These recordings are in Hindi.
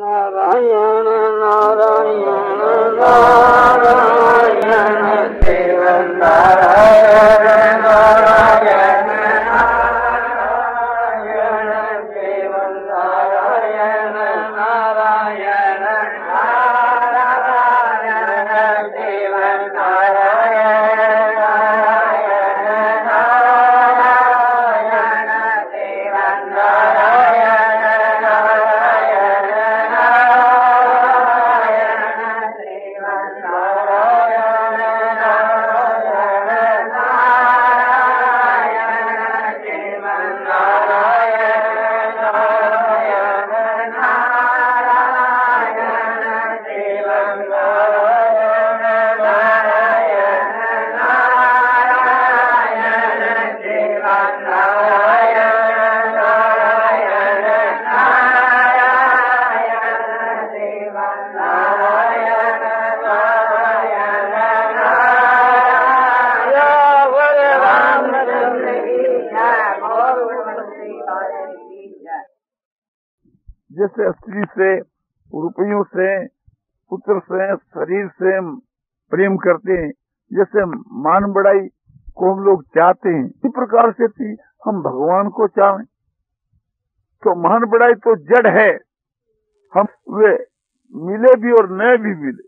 नारायण नारायण नारायण देव नारायण नारायण नारायण देव नारायण नारायण नारायण देव नारायण नारायण नारायण देव नारायण जैसे स्त्री से, रुपयों से, पुत्र से, शरीर से प्रेम करते हैं, जैसे मान बढ़ाई को हम लोग चाहते हैं, इसी प्रकार से थी हम भगवान को चाहें तो मान बढ़ाई तो जड़ है, हम वे मिले भी और न भी मिले।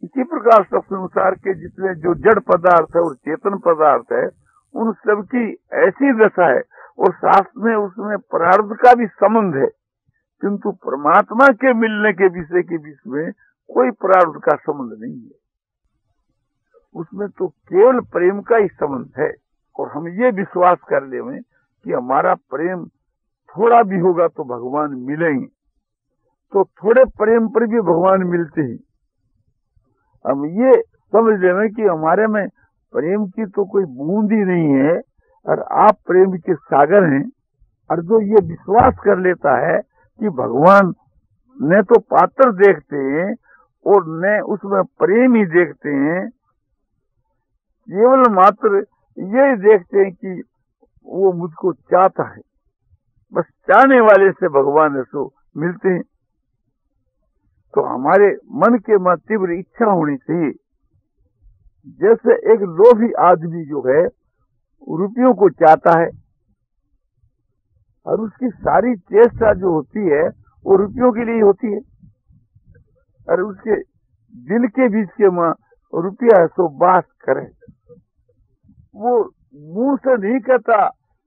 इसी प्रकार सब संसार के जितने जो जड़ पदार्थ है और चेतन पदार्थ है, उन सबकी ऐसी दशा है और शास्त्र में उसमें प्रारब्ध का भी संबंध है, किंतु परमात्मा के मिलने के विषय के बीच में कोई प्रारब्ध का संबंध नहीं है। उसमें तो केवल प्रेम का ही संबंध है। और हम ये विश्वास कर ले कि हमारा प्रेम थोड़ा भी होगा तो भगवान मिलेंगे, तो थोड़े प्रेम पर भी भगवान मिलते हैं। हम ये समझ लें कि हमारे में प्रेम की तो कोई बूंद ही नहीं है और आप प्रेम के सागर हैं। और जो ये विश्वास कर लेता है कि भगवान न तो पात्र देखते हैं और न उसमें प्रेम ही देखते हैं, केवल मात्र यही देखते हैं कि वो मुझको चाहता है, बस चाहने वाले से भगवान ऐसो मिलते हैं। तो हमारे मन के में तीव्र इच्छा होनी चाहिए। जैसे एक लोभी आदमी जो है रुपयों को चाहता है और उसकी सारी चेष्टा जो होती है वो रुपयों के लिए होती है, और उसके दिल के बीच के में रुपया है सो बात करे। वो मुंह से नहीं कहता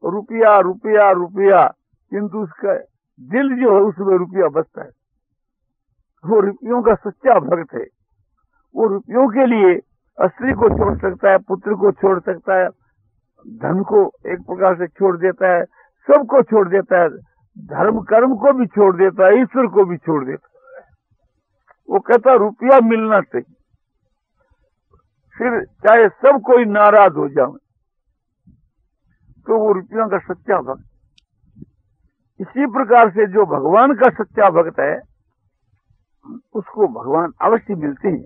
रुपया रुपया रुपया, किंतु उसका दिल जो है उसमें रुपया बसता है। वो रुपयों का सच्चा भक्त है। वो रुपयों के लिए स्त्री को छोड़ सकता है, पुत्र को छोड़ सकता है, धन को एक प्रकार से छोड़ देता है, सबको छोड़ देता है, धर्म कर्म को भी छोड़ देता है, ईश्वर को भी छोड़ देता है। वो कहता रुपया मिलना चाहिए, फिर चाहे सब कोई नाराज हो जाए, तो वो रुपयों का सच्चा भक्त। इसी प्रकार से जो भगवान का सच्चा भक्त है उसको भगवान अवश्य मिलते हैं।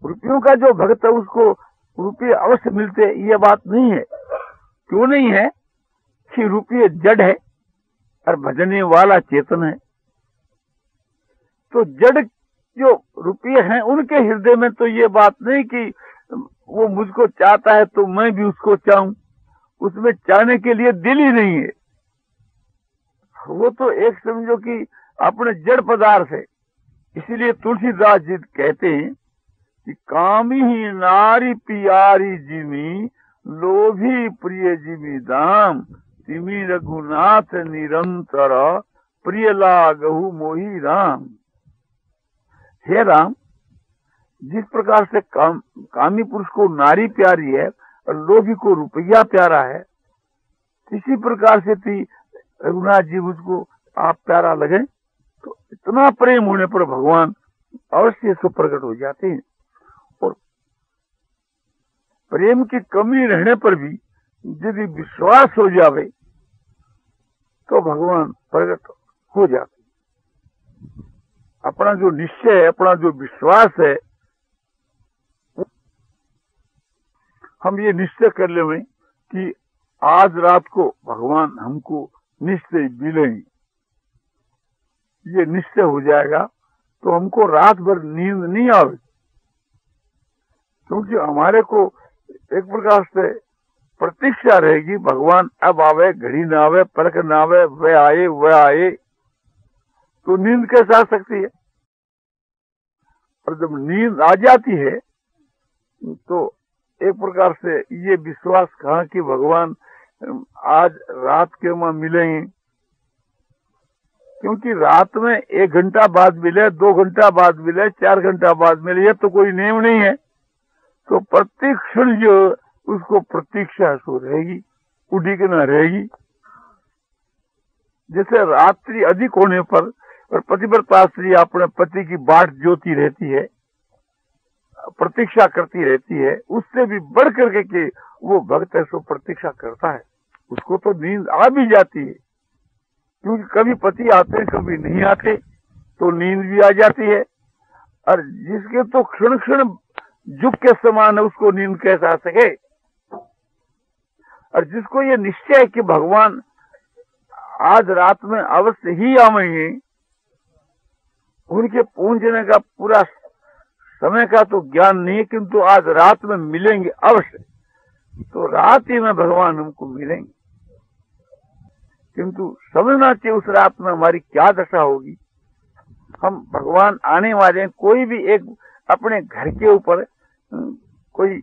रुपयों का जो भक्त है उसको रुपये अवश्य मिलते हैं, ये बात नहीं है। क्यों नहीं है कि रुपये जड़ है और भजने वाला चेतन है। तो जड़ जो रुपये हैं उनके हृदय में तो ये बात नहीं कि वो मुझको चाहता है तो मैं भी उसको चाहूं, उसमें चाहने के लिए दिल ही नहीं है। वो तो एक समझो कि अपने जड़ पदार्थ है। इसीलिए तुलसीदास जी कहते हैं कि कामी ही नारी प्यारी जिमी, लोभी प्रिय जिमी दाम, तिमी रघुनाथ निरंतर, प्रिय लागहु मोहि राम। हे राम, जिस प्रकार से कामी पुरुष को नारी प्यारी है और लोभी को रुपया प्यारा है, इसी प्रकार से थी रघुनाथ जी मुझको आप प्यारा लगे, तो इतना प्रेम होने पर भगवान अवश्य से प्रकट हो जाते हैं। और प्रेम की कमी रहने पर भी यदि विश्वास हो जावे तो भगवान प्रकट हो जाते। अपना जो निश्चय है, अपना जो विश्वास है, हम ये निश्चय कर ले कि आज रात को भगवान हमको निश्चय मिलेंगे। ये निश्चय हो जाएगा तो हमको रात भर नींद नहीं आवे, क्योंकि हमारे को एक प्रकार से प्रतीक्षा रहेगी, भगवान अब आवे, घड़ी ना आवे, पलक ना आवे, वह आए, तो नींद कैसे आ सकती है। और जब नींद आ जाती है तो एक प्रकार से ये विश्वास कहा कि भगवान आज रात के वहां मिलेंगे, क्योंकि रात में 1 घंटा बाद मिले, 2 घंटा बाद मिले, 4 घंटा बाद मिले, ये तो कोई नियम नहीं है। तो प्रत्येक क्षण जो उसको प्रतीक्षा सो रहेगी, उठी के न रहेगी। जैसे रात्रि अधिक होने पर और पतिव्रता स्त्री अपने पति की बाट जोती रहती है, प्रतीक्षा करती रहती है, उससे भी बढ़ करके कि वो भक्त ऐसो प्रतीक्षा करता है, उसको तो नींद आ भी जाती है, क्योंकि कभी पति आते हैं कभी नहीं आते, तो नींद भी आ जाती है। और जिसके तो क्षण क्षण जुग के समान है, उसको नींद कैसे आ सके। और जिसको ये निश्चय है कि भगवान आज रात में अवश्य ही आवेंगे, उनके पहुंचने का पूरा समय का तो ज्ञान नहीं है, किंतु आज रात में मिलेंगे अवश्य, तो रात ही में भगवान हमको मिलेंगे। किंतु समझना चाहिए उस रात में हमारी क्या दशा होगी। हम भगवान आने वाले हैं, कोई भी एक अपने घर के ऊपर कोई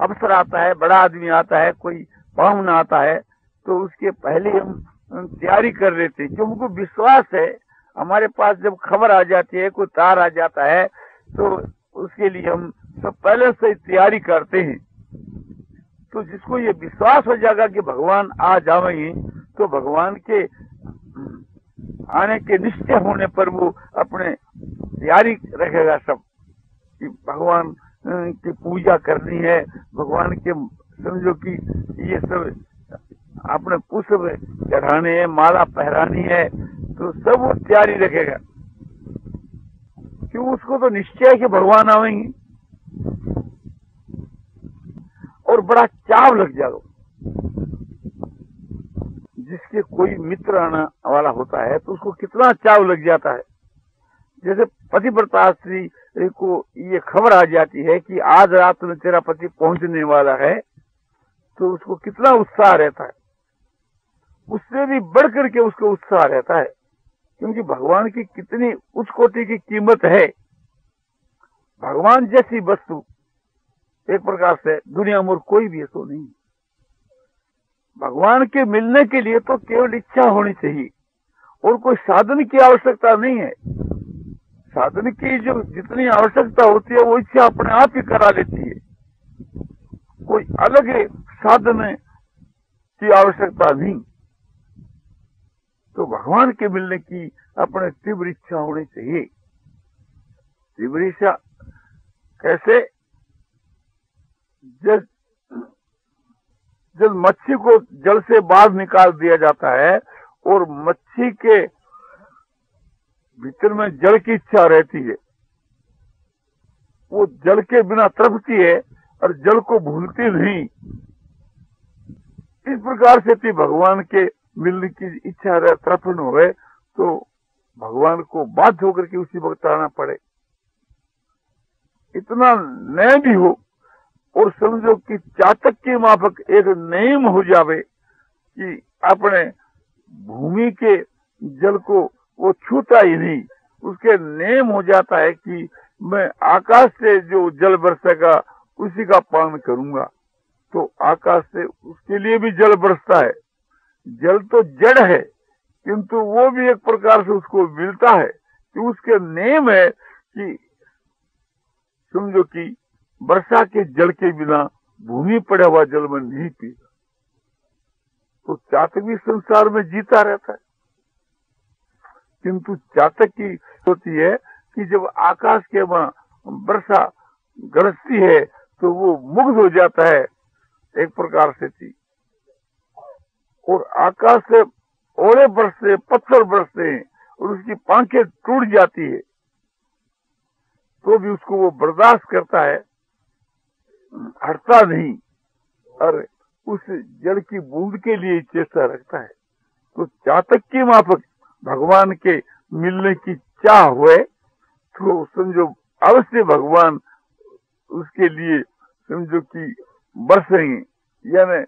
अवसर आता है, बड़ा आदमी आता है, कोई पाहुन आता है, तो उसके पहले हम तैयारी कर लेते हैं, क्योंकि हमको विश्वास है। हमारे पास जब खबर आ जाती है, कोई तार आ जाता है, तो उसके लिए हम सब पहले से तैयारी करते हैं। तो जिसको ये विश्वास हो जाएगा कि भगवान आ जाएंगे, तो भगवान के आने के निश्चय होने पर वो अपने तैयारी रखेगा सब, कि भगवान की पूजा करनी है, भगवान के समझो कि ये सब अपने पुष्प चढ़ाने हैं, माला पहरानी है, तो सब वो तैयारी रखेगा, क्यों उसको तो निश्चय है कि भगवान आवेंगे, और बड़ा चाव लग जाएगा। जिसके कोई मित्र आने वाला होता है तो उसको कितना चाव लग जाता है। जैसे पतिव्रता स्त्री को ये खबर आ जाती है कि आज रात में तेरा पति पहुंचने वाला है, तो उसको कितना उत्साह रहता है, उससे भी बढ़ करके उसको उत्साह रहता है, क्योंकि भगवान की कितनी उच्च कोटि की कीमत है। भगवान जैसी वस्तु एक प्रकार से दुनिया में कोई भी ऐसा नहीं। भगवान के मिलने के लिए तो केवल इच्छा होनी चाहिए, और कोई साधन की आवश्यकता नहीं है। साधन की जो जितनी आवश्यकता होती है वो इच्छा अपने आप ही करा लेती है, कोई अलग साधन की आवश्यकता नहीं। तो भगवान के मिलने की अपने तीव्र इच्छा होनी चाहिए। तीव्र इच्छा कैसे? जब मच्छी को जल से बाहर निकाल दिया जाता है और मच्छी के भीतर में जल की इच्छा रहती है, वो जल के बिना तड़पती है और जल को भूलती नहीं। इस प्रकार से थी भगवान के मिलने की इच्छा तड़पन हो गए, तो भगवान को बाध्य होकर के उसी वक्त आना पड़े। इतना नया भी हो और समझो कि चातक के माफक एक नियम हो जावे कि अपने भूमि के जल को वो छूता ही नहीं, उसके नियम हो जाता है कि मैं आकाश से जो जल बरसेगा उसी का पान करूंगा। तो आकाश से उसके लिए भी जल बरसता है। जल तो जड़ है, किंतु वो भी एक प्रकार से उसको मिलता है कि उसके नियम है कि समझो कि वर्षा के जल के बिना भूमि पड़ा हुआ जल में नहीं पीता। तो चातक भी संसार में जीता रहता है, किंतु चातक की होती है कि जब आकाश के वहां वर्षा गरजती है तो वो मुग्ध हो जाता है एक प्रकार से थी, और आकाश से ओले बरसते, पत्थर बरसते हैं और उसकी पांखें टूट जाती है, तो भी उसको वो बर्दाश्त करता है, हटता नहीं, और उस जल की बूंद के लिए चेष्टा रखता है। तो चातक की माफक भगवान के मिलने की चाह हुए तो समझो अवश्य भगवान उसके लिए समझो कि बरसेंगे, यानी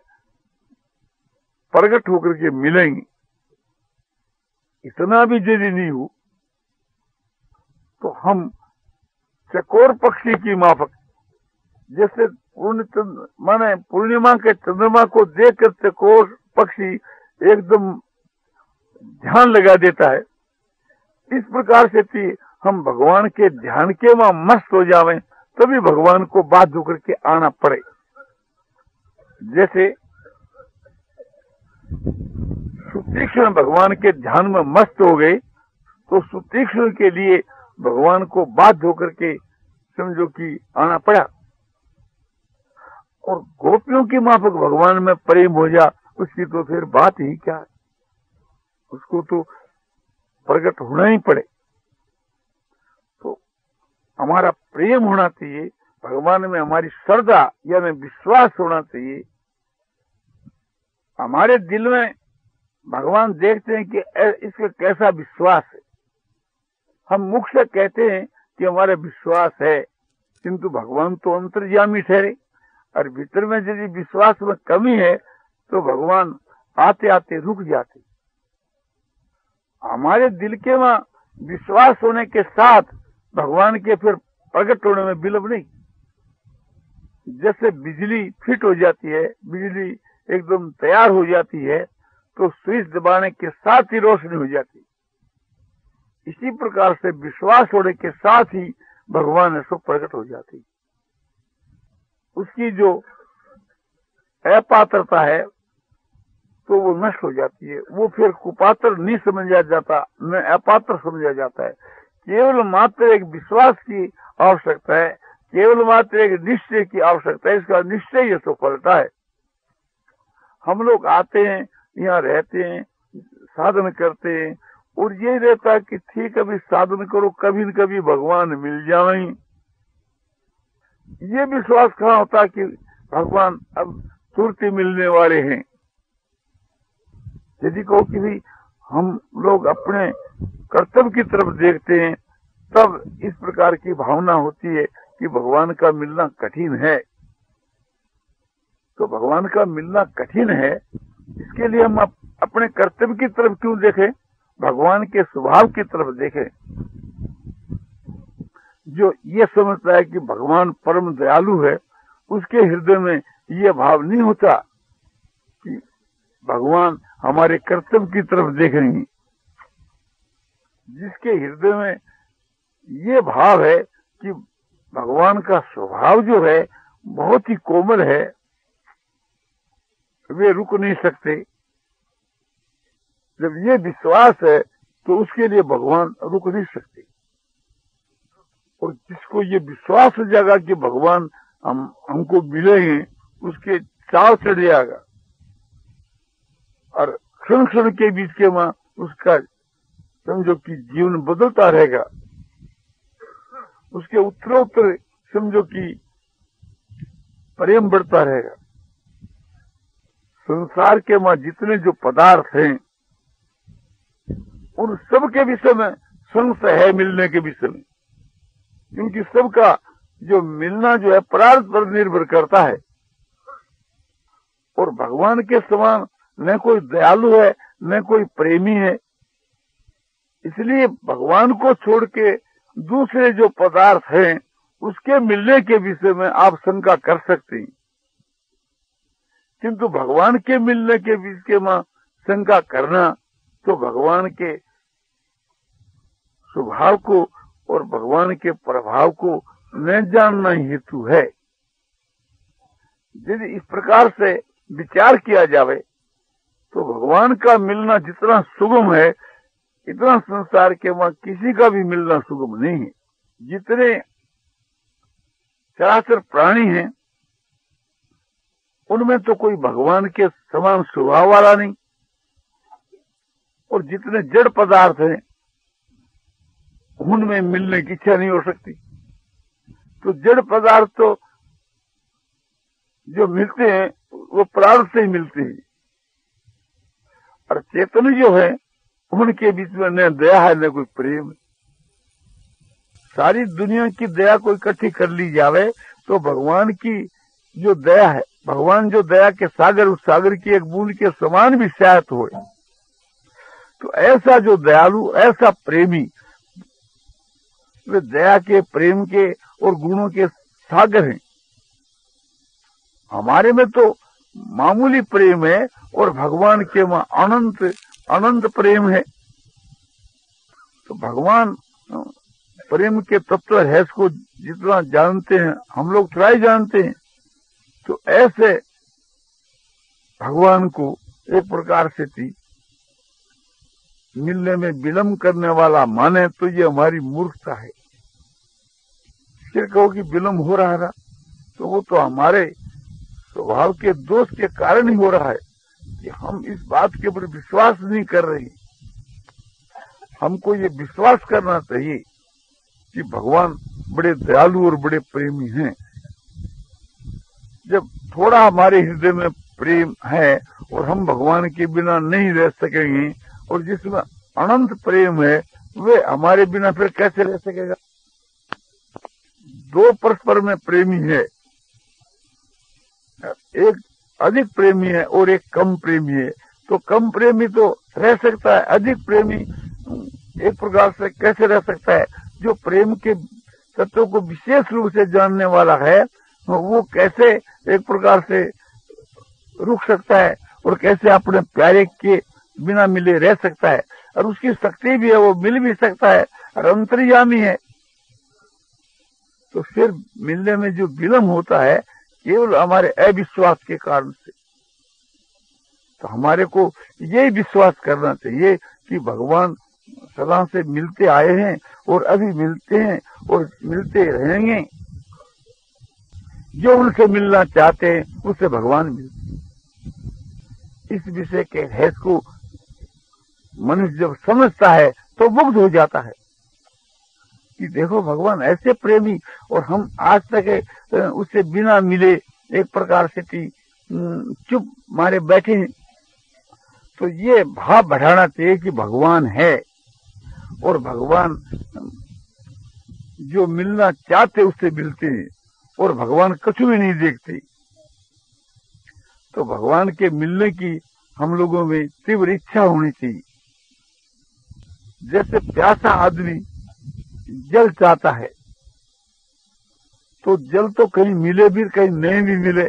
प्रकट होकर के मिलेंगे। इतना भी यदि नहीं हो तो हम चकोर पक्षी की माफक, जैसे माने पूर्णिमा के चंद्रमा को देखकर चकोर पक्षी एकदम ध्यान लगा देता है, इस प्रकार से थी हम भगवान के ध्यान के वहां मस्त हो जावें तभी भगवान को बाध्य होकर के आना पड़े। जैसे सुतीक्ष्ण भगवान के ध्यान में मस्त हो गए तो सुतीक्ष्ण के लिए भगवान को बाध्य होकर के समझो कि आना पड़ा। और गोपियों की माफक भगवान में प्रेम हो जा, उसकी तो फिर बात ही क्या है, उसको तो प्रकट होना ही पड़े। तो हमारा प्रेम होना चाहिए भगवान में, हमारी श्रद्धा यानी विश्वास होना चाहिए। हमारे दिल में भगवान देखते हैं कि इसका कैसा विश्वास है। हम मुख से कहते हैं कि हमारा विश्वास है, किंतु भगवान तो अंतर्यामी ठहरे, और भीतर में यदि विश्वास में कमी है तो भगवान आते आते रुक जाते। हमारे दिल के वहां विश्वास होने के साथ भगवान के फिर प्रकट होने में विलंब नहीं। जैसे बिजली फिट हो जाती है, बिजली एकदम तैयार हो जाती है तो स्विच दबाने के साथ ही रोशनी हो जाती। इसी प्रकार से विश्वास होने के साथ ही भगवान ऐसा प्रकट हो जाती। उसकी जो अपात्रता है तो वो नष्ट हो जाती है, वो फिर कुपात्र नहीं समझा जाता, न अपात्र समझा जाता है। केवल मात्र एक विश्वास की आवश्यकता है, केवल मात्र एक निश्चय की आवश्यकता है। इसका निश्चय ये सफलता है। हम लोग आते हैं, यहाँ रहते हैं, साधन करते हैं, और ये रहता है कि ठीक अभी साधन करो, कभी न कभी भगवान मिल जाएंगे। ये विश्वास कहाँ होता कि भगवान अब तुरंत मिलने वाले हैं। यदि कहो कि भी हम लोग अपने कर्तव्य की तरफ देखते हैं तब इस प्रकार की भावना होती है कि भगवान का मिलना कठिन है। तो भगवान का मिलना कठिन है, इसके लिए हम अपने कर्तव्य की तरफ क्यों देखें, भगवान के स्वभाव की तरफ देखें। जो ये समझता है कि भगवान परम दयालु है, उसके हृदय में ये भाव नहीं होता कि भगवान हमारे कर्तव्य की तरफ देखेंगे। जिसके हृदय में ये भाव है कि भगवान का स्वभाव जो है बहुत ही कोमल है, वे रुक नहीं सकते, जब ये विश्वास है तो उसके लिए भगवान रुक नहीं सकते। और जिसको ये विश्वास हो जाएगा कि भगवान हमको मिलेंगे, उसके चाव चढ़ जाएगा, और क्षण क्षण के बीच के वहां उसका समझो कि जीवन बदलता रहेगा। उसके उत्तरोत्तर समझो कि प्रेम बढ़ता रहेगा। संसार के वहां जितने जो पदार्थ हैं उन सब के विषय में संशय है, मिलने के विषय में, क्योंकि सबका जो मिलना जो है प्रारब्ध पर निर्भर करता है। और भगवान के समान न कोई दयालु है न कोई प्रेमी है, इसलिए भगवान को छोड़ के दूसरे जो पदार्थ हैं उसके मिलने के विषय में आप शंका कर सकते हैं, किंतु भगवान के मिलने के विषय में शंका करना तो भगवान के स्वभाव को और भगवान के प्रभाव को न जानना हेतु है। यदि इस प्रकार से विचार किया जावे तो भगवान का मिलना जितना सुगम है इतना संसार के वहां किसी का भी मिलना सुगम नहीं है। जितने चराचर प्राणी हैं उनमें तो कोई भगवान के समान स्वभाव वाला नहीं, और जितने जड़ पदार्थ हैं उनमें मिलने की इच्छा नहीं हो सकती। तो जड़ पदार्थ तो जो मिलते हैं वो प्रारब्ध से ही मिलते हैं, और चेतन जो है उनके बीच में न दया है न कोई प्रेम है। सारी दुनिया की दया को इकट्ठी कर ली जावे तो भगवान की जो दया है, भगवान जो दया के सागर, उस सागर की एक बूंद के समान भी शायद हो। तो ऐसा जो दयालु, ऐसा प्रेमी, वे दया के, प्रेम के और गुणों के सागर हैं। हमारे में तो मामूली प्रेम है और भगवान के वहां अनंत अनंत प्रेम है। तो भगवान प्रेम के तत्व है, इसको जितना जानते हैं हम लोग थोड़ा ही जानते हैं। तो ऐसे भगवान को एक प्रकार से थी मिलने में विलम्ब करने वाला माने तो ये हमारी मूर्खता है। फिर कहो कि विलम्ब हो रहा था, तो वो तो हमारे स्वभाव के दोष के कारण ही हो रहा है कि हम इस बात के ऊपर विश्वास नहीं कर रहे। हमको ये विश्वास करना चाहिए कि भगवान बड़े दयालु और बड़े प्रेमी हैं। जब थोड़ा हमारे हृदय में प्रेम है और हम भगवान के बिना नहीं रह सकेंगे, और जिसमें अनंत प्रेम है वे हमारे बिना फिर कैसे रह सकेगा। दो परस्पर में प्रेमी है, एक अधिक प्रेमी है और एक कम प्रेमी है। तो कम प्रेमी तो रह सकता है, अधिक प्रेमी एक प्रकार से कैसे रह सकता है? जो प्रेम के तत्व को विशेष रूप से जानने वाला है वो कैसे एक प्रकार से रुक सकता है और कैसे अपने प्यारे के बिना मिले रह सकता है? और उसकी शक्ति भी है, वो मिल भी सकता है और अंतर्यामी है। तो फिर मिलने में जो विलम्ब होता है केवल हमारे अविश्वास के कारण से। तो हमारे को यही विश्वास करना चाहिए कि भगवान सदा से मिलते आए हैं और अभी मिलते हैं और मिलते रहेंगे। जो उनसे मिलना चाहते हैं उससे भगवान मिलते हैं। इस विषय के हैस को मनुष्य जब समझता है तो मुग्ध हो जाता है कि देखो भगवान ऐसे प्रेमी, और हम आज तक उससे बिना मिले एक प्रकार से चुप मारे बैठे हैं। तो ये भाव बढ़ाना चाहिए कि भगवान है और भगवान जो मिलना चाहते उससे मिलते हैं और भगवान कुछ भी नहीं देखते। तो भगवान के मिलने की हम लोगों में तीव्र इच्छा होनी चाहिए। जैसे प्यासा आदमी जल चाहता है तो जल तो कहीं मिले भी कहीं नहीं भी मिले,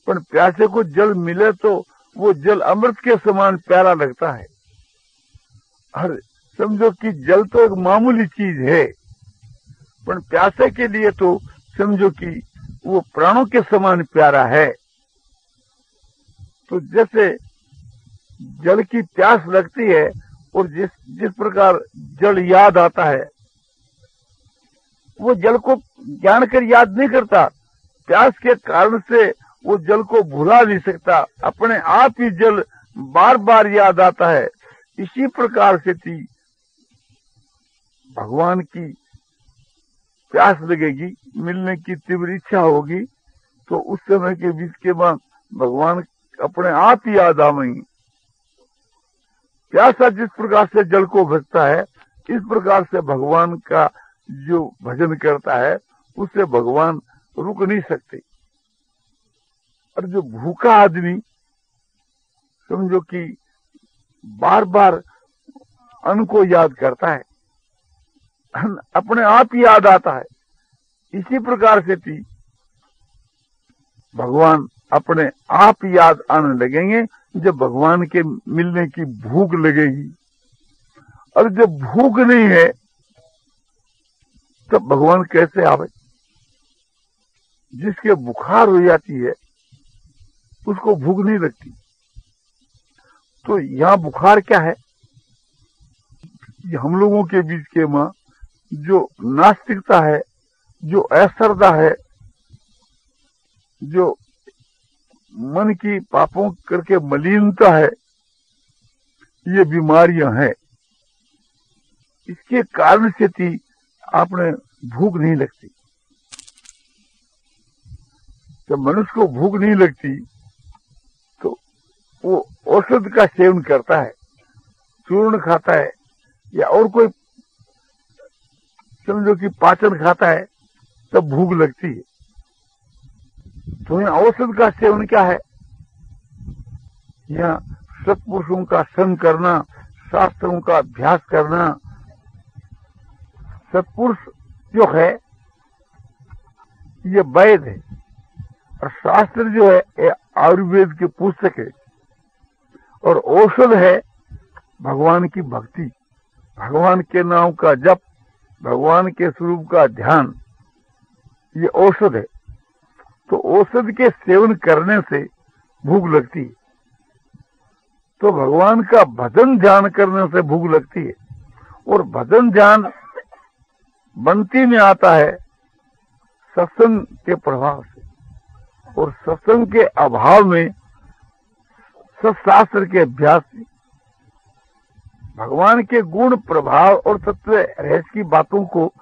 पर प्यासे को जल मिले तो वो जल अमृत के समान प्यारा लगता है। और समझो कि जल तो एक मामूली चीज है, पर प्यासे के लिए तो समझो कि वो प्राणों के समान प्यारा है। तो जैसे जल की प्यास लगती है और जिस प्रकार जल याद आता है, वो जल को जानकर याद नहीं करता, प्यास के कारण से वो जल को भुला नहीं सकता, अपने आप ही जल बार बार याद आता है। इसी प्रकार से थी भगवान की प्यास लगेगी, मिलने की तीव्र इच्छा होगी, तो उस समय के बीच के बाद भगवान अपने आप ही याद आवेंगे। प्यासा जिस प्रकार से जल को भजता है, इस प्रकार से भगवान का जो भजन करता है उससे भगवान रुक नहीं सकते। और जो भूखा आदमी समझो कि बार बार अन्न को याद करता है, अपने आप ही याद आता है। इसी प्रकार से थी भगवान अपने आप याद आने लगेंगे जब भगवान के मिलने की भूख लगेगी। और जब भूख नहीं है तब भगवान कैसे आवे? जिसके बुखार हो जाती है उसको भूख नहीं लगती। तो यहाँ बुखार क्या है? हम लोगों के बीच के मां जो नास्तिकता है, जो अश्रद्धा है, जो मन की पापों करके मलिनता है, ये बीमारियां हैं। इसके कारण से थी आपने भूख नहीं लगती। जब मनुष्य को भूख नहीं लगती तो वो औषध का सेवन करता है, चूर्ण खाता है या और कोई समझो कि पाचन खाता है तब भूख लगती है। तो यहाँ औषध का सेवन क्या है? यहाँ सत्पुरुषों का संग करना, शास्त्रों का अभ्यास करना। सत्पुरुष जो है ये वैद है और शास्त्र जो है ये आयुर्वेद के पुस्तक है और औषध है भगवान की भक्ति, भगवान के नाम का जप, भगवान के स्वरूप का ध्यान, ये औषध है। तो औषध के सेवन करने से भूख लगती है, तो भगवान का भजन ध्यान करने से भूख लगती है। और भजन ध्यान बनती में आता है सत्संग के प्रभाव से, और सत्संग के अभाव में सत्शास्त्र के अभ्यास से भगवान के गुण, प्रभाव और तत्व रहस्य की बातों को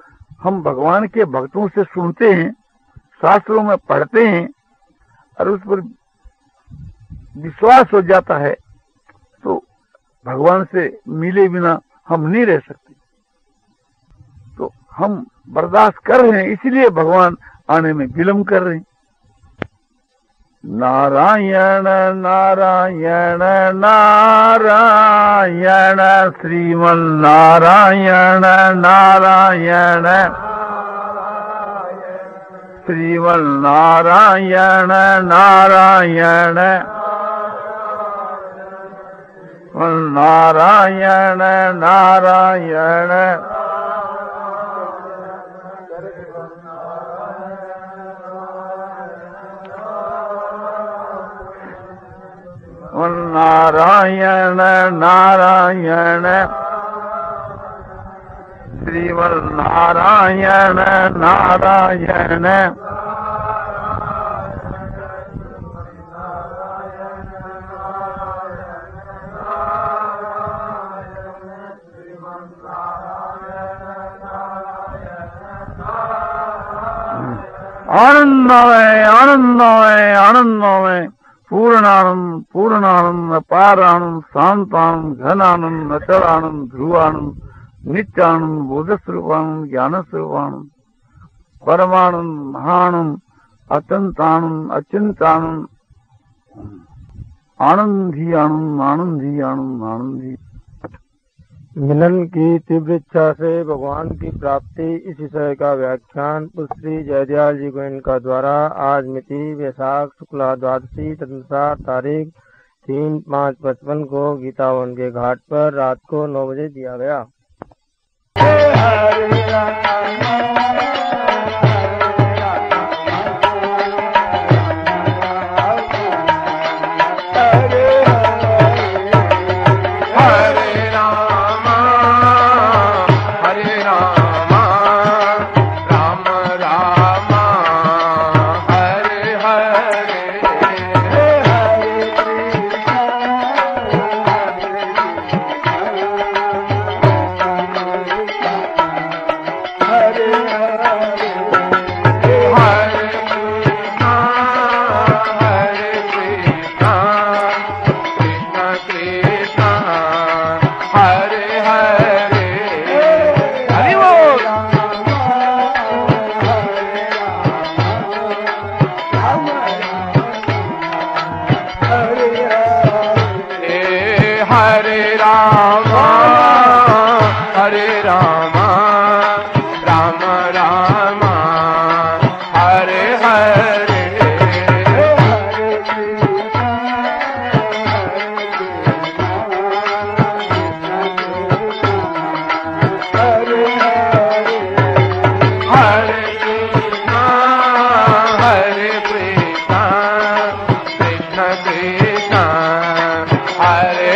हम भगवान के भक्तों से सुनते हैं, शास्त्रों में पढ़ते हैं और उस पर विश्वास हो जाता है, तो भगवान से मिले बिना हम नहीं रह सकते। तो हम बर्दाश्त कर रहे हैं, इसलिए भगवान आने में विलंब कर रहे हैं। नारायण नारायण नारायण श्रीमन नारायण नारायण श्रीमन नारायण नारायण नारायण नारायण नारायण नारायण श्रीमन नारायण नारायण आनंदमय आनंदमय आनंदमय पूर्णानंद पूर्णानंद अपारानंद शांतानंद घनानंद अचलानंद ध्रुवानंद नित्यानंद बोधस्वरूपानंद ज्ञान स्वरूपानंद परमानंद महानंद अत्यंतानंद अचिंतानंद आनंद ही आनंद आनंद ही आनंद आनंद ही। मिलन की तीव्र इच्छा से भगवान की प्राप्ति, इस विषय का व्याख्यान श्री जयदयाल जी गोविंद का द्वारा आज मिति वैशाख शुक्ला द्वादशी तदनुसार तारीख 3/5/55 को गीतावन के घाट पर रात को 9 बजे दिया गया। हरे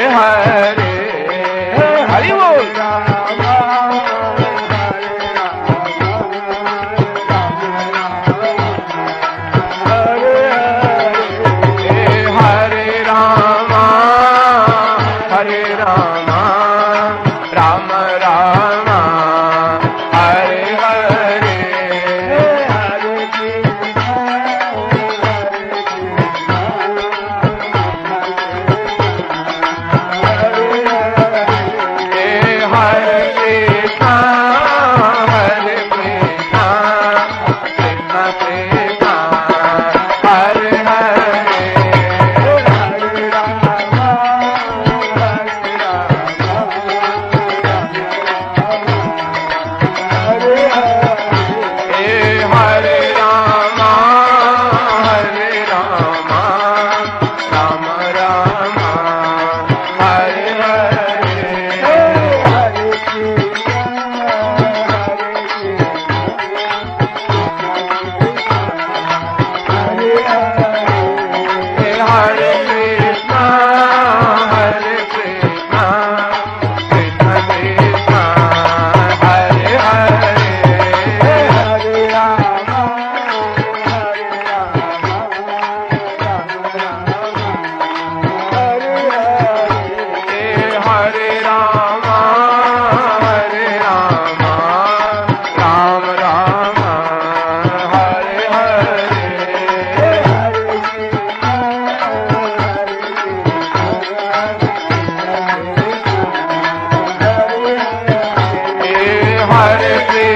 हरे हरि बोल। हरे कृष्ण